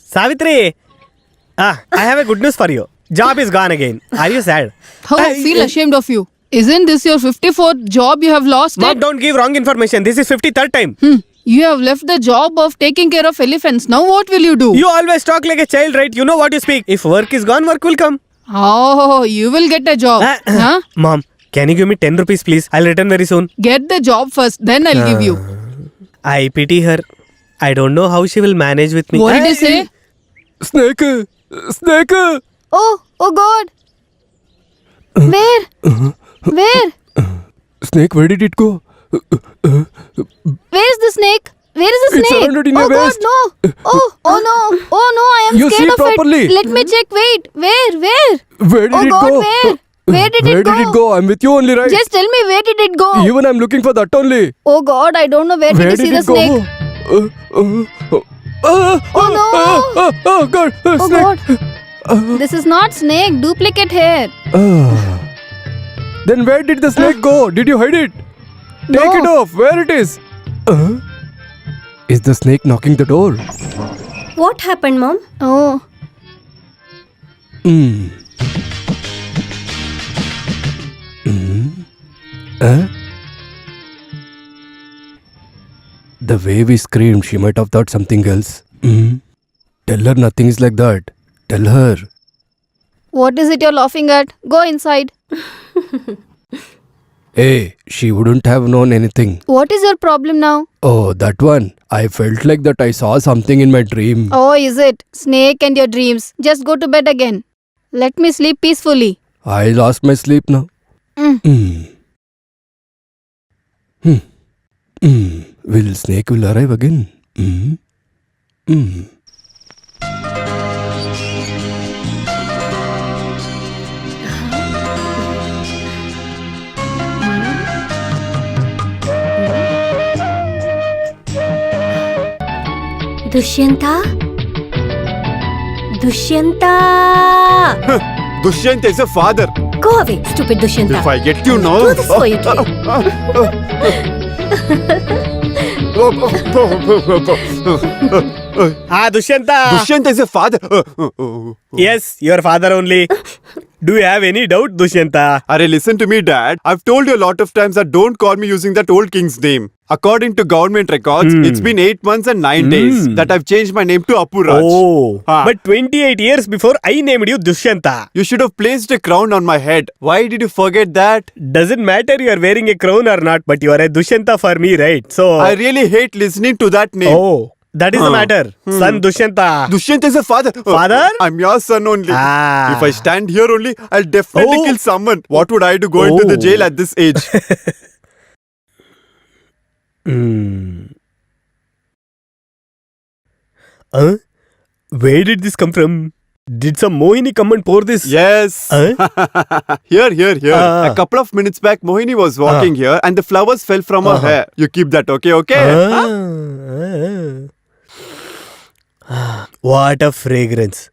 Savitri, I have a good news for you. Job is gone again. Are you sad? How I feel ashamed of you. Isn't this your 54th job you have lost Mom, it? don't give wrong information. This is 53rd time. You have left the job of taking care of elephants. Now what will you do? You always talk like a child, right? You know what you speak. If work is gone, work will come. Oh, you will get a job. Huh? Mom, can you give me 10 rupees, please? I'll return very soon. Get the job first, then I'll give you. I pity her. I don't know how she will manage with me. What did you say? Snake! Oh God. Where? Snake, where did it go? Where is the snake? Where is the It's snake? surrounded in your waist. God, no. Oh no, I am You scared see of properly. it. Let me check. Wait, where? Where did Oh it God, go? where did it go? I'm with you only, right? Just tell me, where did it go? Even I'm looking for that only. Oh God, I don't know where did you see the it go? snake. Oh God! Oh Snake! God. This is not snake, duplicate hair. Then where did the snake go? Did you hide it? Take No. it off. Where it is? Is the snake knocking the door? What happened, Mom? Oh, The way we screamed, she might have thought something else. Tell her nothing is like that. Tell her. what is it you're laughing at? Go inside. Hey, she wouldn't have known anything. What is your problem now? Oh, that one. I felt like that I saw something in my dream. Oh, is it? Snake and your dreams. Just go to bed again. Let me sleep peacefully. I lost my sleep now. Will snake will arrive again? Dushyanta? Dushyanta! Dushyant is a father. Go away, stupid Dushyanta. If I get you now. Do this for you today. Dushyanta. Dushyant is a father. Yes, your father only. Do you have any doubt, Dushyanta? Arey, listen to me, Dad. I've told you a lot of times that don't call me using that old king's name. According to government records, it's been 8 months and 9 days that I've changed my name to Apu Raj. Oh, Ah. but 28 years before I named you Dushyanta. You should have placed a crown on my head. Why did you forget that? Doesn't matter you are wearing a crown or not, but you are a Dushyanta for me, right? So, I really hate listening to that name. oh, that is the matter. Son Dushyanta. Dushyant is a father. Father? I'm your son only. Ah. If I stand here only, I'll definitely Oh. kill someone. What would I do going to the Oh. jail at this age? Where did this come from? Did some Mohini come and pour this? Yes. Here. Ah. A couple of minutes back, Mohini was walking here and the flowers fell from her hair. You keep that, okay? What a fragrance.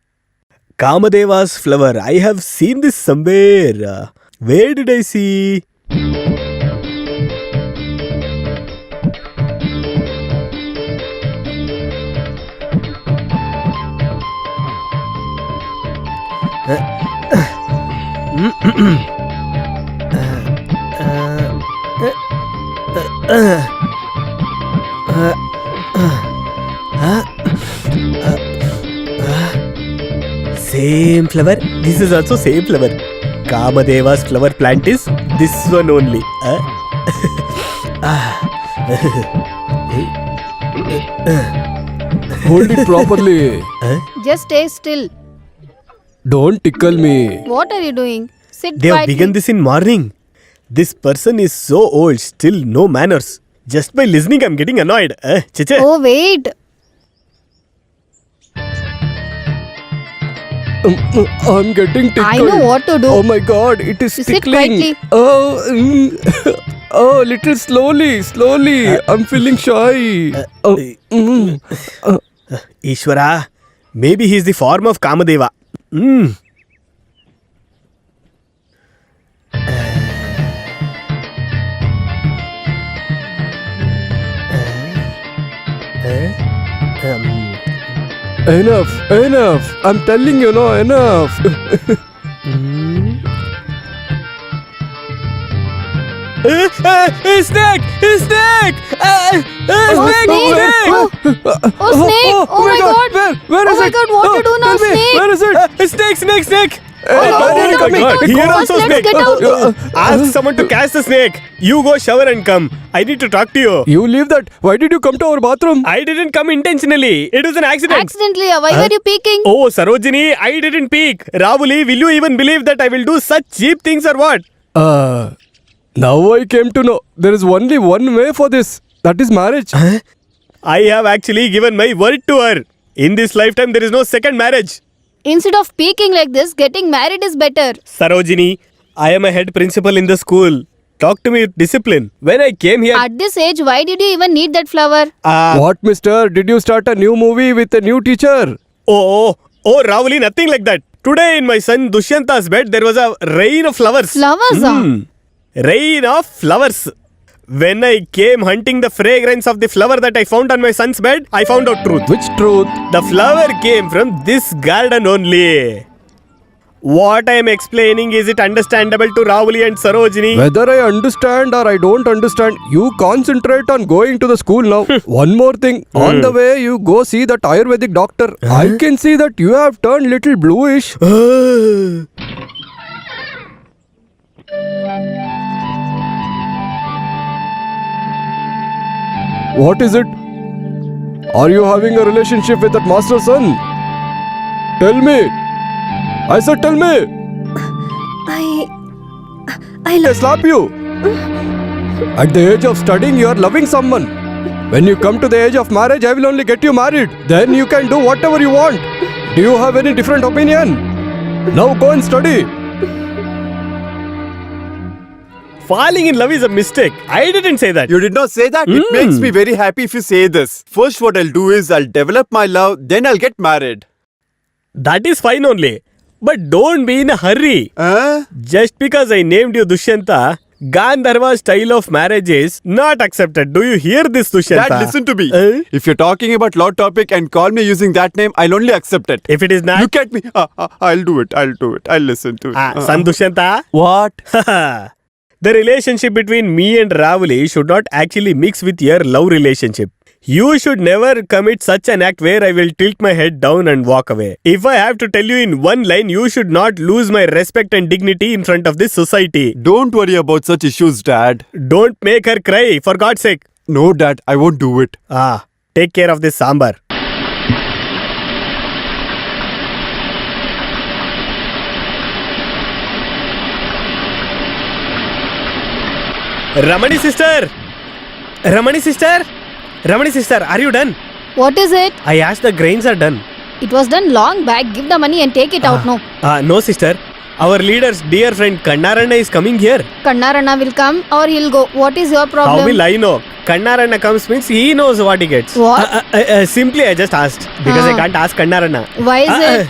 Kamadeva's flower. I have seen this somewhere. Where did I see? Same flower. This is also same flower. Kamadeva's flower plant is this one only. Hold it properly. Just stay still. Don't tickle me. What are you doing? Sit They have quietly. begun this in morning. This person is so old, still no manners. Just by listening, I'm getting annoyed. Chiche. Oh, wait. I'm getting tickled. I know what to do. Oh my God, it is You sit tickling. quietly. Oh, little slowly. I'm feeling shy. Ishwara, maybe he is the form of Kamadeva. Enough. I'm telling you, no, enough. Snake! Snake! Snake! Oh, Snake! Oh my God! Where is Oh my it? God, what to do now, tell me, Snake? Where is it? Snake! Hey, no, where is get it out, coming? get out. Here First, also let's snake. get out. Ask someone to catch the snake. You go shower and come. I need to talk to you. You leave that. Why did you come to our bathroom? I didn't come intentionally. It was an accident. Accidentally, why were you peeking? Oh, Sarojini, I didn't peek. Ravuli, will you even believe that I will do such cheap things or what? Now I came to know there is only one way for this. That is marriage. I have actually given my word to her. In this lifetime, there is no second marriage. Instead of peeking like this, getting married is better. Sarojini, I am a head principal in the school. Talk to me with discipline. When I came here, At this age, why did you even need that flower? What, mister? Did you start a new movie with a new teacher? oh, Ravuli, nothing like that. Today in my son Dushyanta's bed, there was a rain of flowers. Flowers? Rain of flowers. When I came hunting the fragrance of the flower that I found on my son's bed, I found out truth. Which truth? The flower came from this garden only. What I am explaining, is it understandable to Ravuli and Sarojini? Whether I understand or I don't understand, you concentrate on going to the school now. One more thing. On the way, you go see that Ayurvedic doctor. I can see that you have turned little bluish. What is it? Are you having a relationship with that master's son? Tell me. I said tell me. I I love. slap you. At the age of studying, you are loving someone. When you come to the age of marriage, I will only get you married. Then you can do whatever you want. Do you have any different opinion? Now go and study. Falling in love is a mistake. I didn't say that. You did not say that? It makes me very happy if you say this. First, what I'll do is I'll develop my love, then I'll get married. That is fine only. But don't be in a hurry. Just because I named you Dushyanta, Gandharva style of marriage is not accepted. Do you hear this, Dushyanta? Dad, listen to me. Eh? If you're talking about law topic and call me using that name, I'll only accept it. If it is not, Look at me. I'll do it. I'll listen to it. son Dushyanta. What? The relationship between me and Ravuli should not actually mix with your love relationship. You should never commit such an act where I will tilt my head down and walk away. If I have to tell you in one line, you should not lose my respect and dignity in front of this society. Don't worry about such issues, Dad. Don't make her cry, for God's sake. No, Dad, I won't do it. Take care of this sambar. Ramani sister, are you done? What is it? I asked the grains are done. It was done long back. Give the money and take it out now. No sister. Our leader's dear friend Kannarana is coming here. Kannarana will come or he'll go. What is your How problem? will I know? Kannarana comes means he knows what he gets. What? Simply I just asked because I Ah. can't ask Kannarana. Why is it?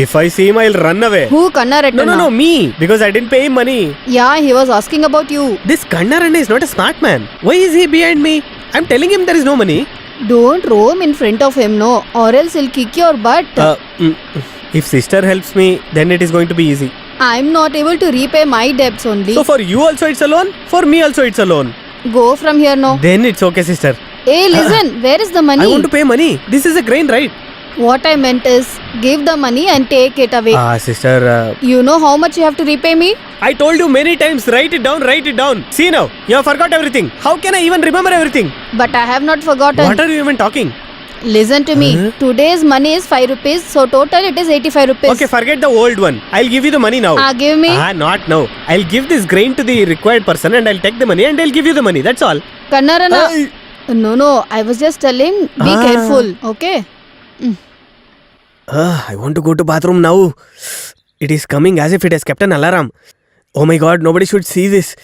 If I see him, I'll run away. Who Kannarana? No, me. Because I didn't pay him money. Yeah, he was asking about you. This Kannarana is not a smart man. Why is he behind me? I'm telling him there is no money. Don't roam in front of him, no, or else he'll kick your butt. If sister helps me, then it is going to be easy. I'm not able to repay my debts only. So for you also it's a loan? For me also it's a loan. Go from here now. Then it's okay, sister. Hey, listen, where is the money? I want to pay money. This is a grain, right? What I meant is, give the money and take it away. Sister, You know how much you have to repay me? I told you many times, write it down. See now, you have forgot everything. How can I even remember everything? But I have not forgotten. What are you even talking? Listen to me. Today's money is 5 rupees, so total it is 85 rupees. Okay, forget the old one. I'll give you the money now. Give me. Not now. I'll give this grain to the required person and I'll take the money and I'll give you the money. That's all. Kannarana. No, I was just telling, be careful, okay? I want to go to bathroom now. It is coming as if it has kept an alarm. Oh my God, nobody should see this.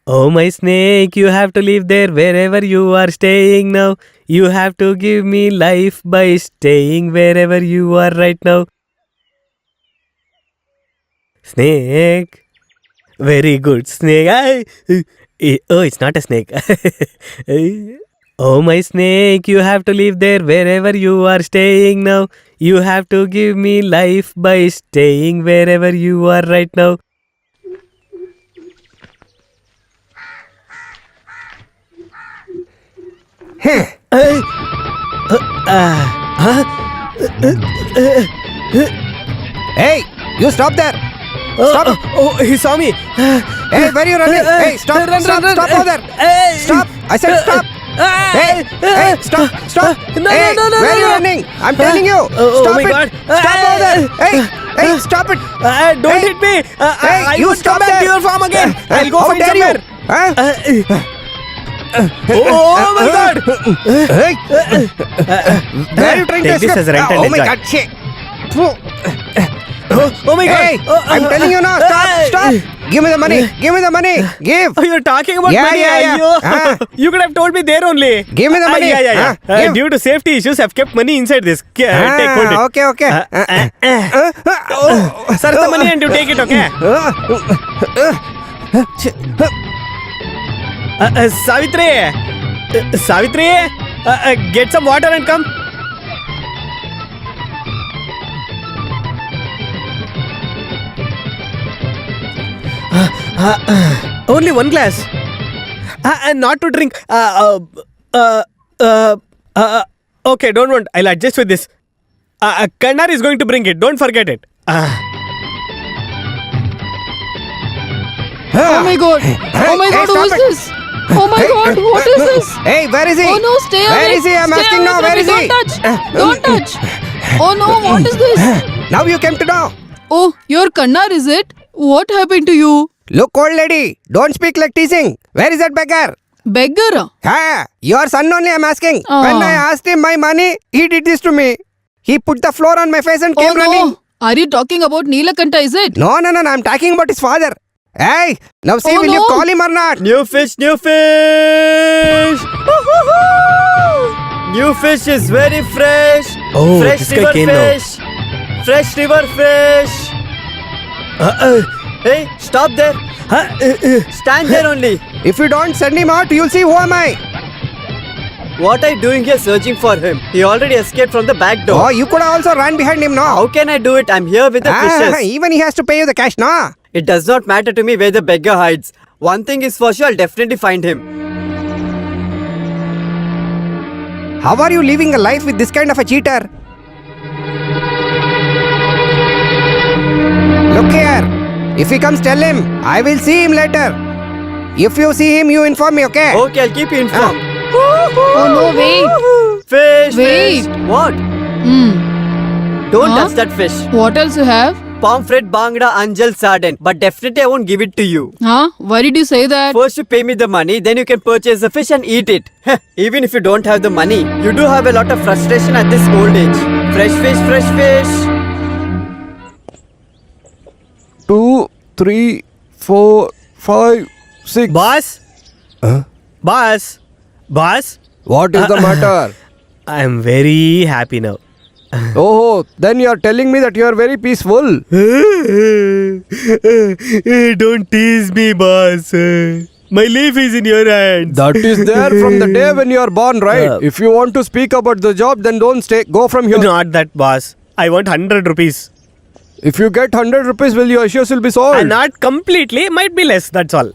Oh my snake, you have to live there wherever you are staying now. You have to give me life by staying wherever you are right now. Snake. Very good. Snake. Oh, it's not a snake. Oh, my snake, you have to live there wherever you are staying now. You have to give me life by staying wherever you are right now. Hey, you stop there. Stop. Oh, he saw me. Hey, where are you running? Hey, stop, stop over there. Stop. I said stop. Hey, stop. No, Hey, no, where are you no. running? I'm telling you. Oh Stop my it. God. Stop over there. Hey, stop it. Don't Hey. hit me. Hey, I you won't stop come back there. to your farm again. I'll go How find dare you? somewhere. Huh? Oh my God. Hey. Where are you trying to Take this escape? as a rent and Oh my enjoy. God, shit. Oh my God. Hey, Oh, I'm telling you now. Stop. Give me the money. Give me the money. Give. Oh, you're talking about Yeah, money. yeah, yeah. Ayyo. You could have told me there only. Give me the money. Yeah. Give. Due to safety issues, I've kept money inside this. Take, hold it. Okay. Sir, the money and you take it, okay? Savitri, get some water and come. Only one glass. And not to drink. Okay, don't want. I'll adjust with this. Kannar is going to bring it. Don't forget it. Oh my god. Oh my Hey, god, who stop is it. this? Oh my god, what is this? Hey, where is he? Oh no, stay away. Where is he? I'm Stay asking away now. from Where me. is he? Don't touch. Oh no, what is this? Now you came to know. Oh, your Kannar, is it? What happened to you? Look, old lady. Don't speak like teasing. Where is that beggar? Beggar? Your son only I'm asking. Oh. When I asked him my money, he did this to me. He put the floor on my face and Oh came running. no. Are you talking about Neelakanta, is it? No. I'm talking about his father. Hey, now see, Oh, will you no. call him or not? New fish. New fish is very fresh. Oh, Fresh this guy river came now. fish. Fresh river fish. Hey, stop there. Stand there only. If you don't send him out, you'll see who am I. What are you doing here searching for him? He already escaped from the back door. Oh, you could have also run behind him now. How can I do it? I'm here with the fishes. Even he has to pay you the cash, no? It does not matter to me where the beggar hides. One thing is for sure, I'll definitely find him. How are you living a life with this kind of a cheater? Look here. If he comes, tell him. I will see him later. If you see him, you inform me, okay? Okay, I'll keep you informed. Oh no, wait. Fish, Wait. fish. What? Don't touch that fish. What else you have? Pomfret, bangda, anjal, sardine. But definitely I won't give it to you. Huh? Why did you say that? First you pay me the money, then you can purchase the fish and eat it. Even if you don't have the money, you do have a lot of frustration at this old age. Fresh fish, fresh fish. 2, 3, 4, 5, 6. Boss? Boss? What is the matter? I'm very happy now. Oh, then you are telling me that you are very peaceful. Don't tease me, boss. My life is in your hands. That is there from the day when you are born, right? If you want to speak about the job, then don't stay. Go from here. Not that, boss. I want 100 rupees. If you get 100 rupees, will your issues will be solved? And not completely, might be less, that's all.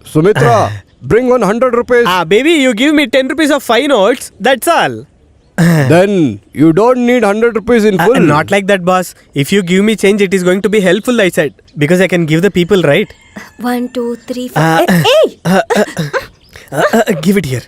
Sumitra, bring 100 rupees. Baby, you give me 10 rupees of 5 notes, that's all. Then you don't need 100 rupees in full. Not like that, boss. If you give me change, it is going to be helpful, I said. Because I can give the people, right? 1, 2, 3, 4. Hey! Give it here.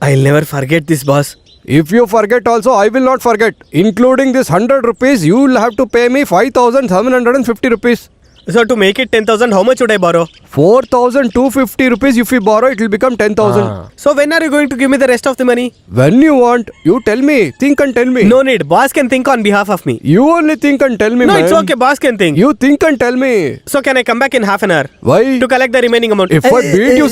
I'll never forget this, boss. If you forget also, I will not forget. Including this 100 rupees, you will have to pay me 5,750 rupees. So to make it 10,000, how much should I borrow? 4,250 rupees. If you borrow, it will become 10,000. So when are you going to give me the rest of the money? When you want, you tell me. Think and tell me. No need. Boss can think on behalf of me. You only think and tell me, No, man. it's okay. Boss can think. You think and tell me. So can I come back in half an hour? Why? To collect the remaining amount. If I beat you